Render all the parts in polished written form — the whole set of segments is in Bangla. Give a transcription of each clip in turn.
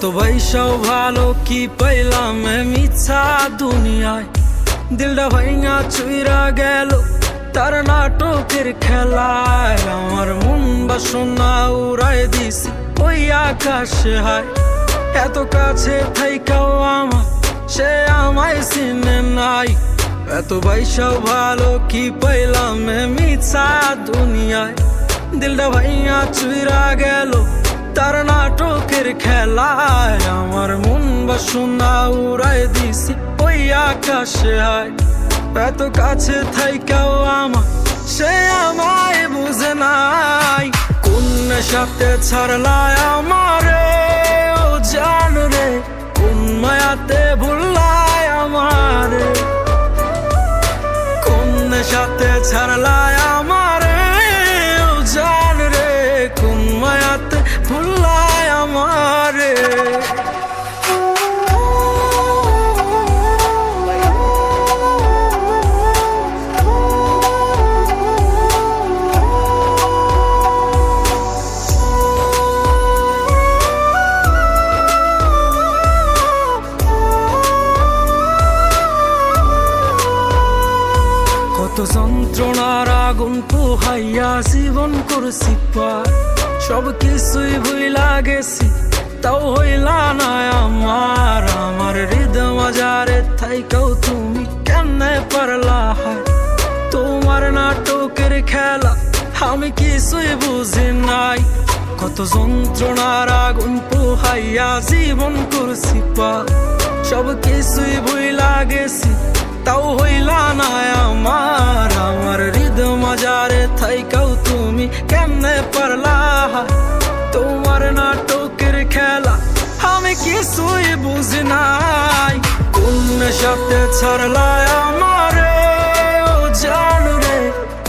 কত বৈশাও ভালো কি পাইলাম মিছা দুনিয়ায়, দিলটা ভাইঙা চুইরা গেল তার নাটকের খেলায়। আমার মন বাসনা উড়াই দিছি ওই আকাশে হায়, এত কাছে থাইকাও আমার সে আমায় চিনে নাই। এত বৈশাও ভালো কি পাইলাম মিছা দুনিয়ায়, দিলটা ভাইঙা চুইরা গেল তার নাটকের খেলায়। আমার মন বাসনা উড়াই দিছি ওই আকাশে হায়, এত কাছে থাইকাও আমার সে আমায় বুঝে নাই। কোন নেশাতে ছাড়লায় আমারে ও জান রে, কোন মায়াতে ভুললায় আমারে, কোন নেশাতে ছাড়লায় আমারে ও জান রে, কোন মায়াতে ভুললায় আমারে। কত যন্ত্রণার আগুন পোহাইয়া জীবন করছি পার, সব কিছুই ভুইলা গেছি তাও হইলা না আমার। আমার হৃদয় মাঝারে থাইকাও তুমি কেমনে পারলা হয়, তোমার নাটকের খেলা আমি কিছুই বুঝি নাই। কত যন্ত্রণার আগুন পোহাইয়া জীবন করছি পার, সব কিছুই ভুইলা গেছি তাও হইলা না আমার। আমার হৃদয় মাঝারে থাইকাও তুমি কেমনে পারলা, তোমার নাটকের খেলা আমি কিছুই বুঝি নাই। কোন নেশাতে ছাড়লায় আমারে ও জান রে,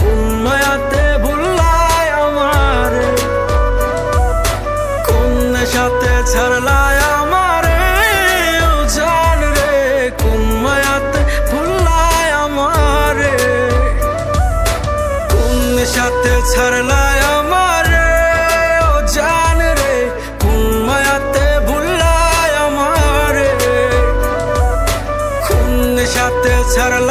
কোন মায়াতে ভুললায় আমারে, কোন নেশাতে ছাড়লায় আমারে ও জান রে, কোন মায়াতে ভুললায় আমারে, কোন নেশাতে ছাড়লায় আমারে ও জান রে, কোন মায়াতে ভুললায় আমারে, কোন নেশাতে ছাড়লায়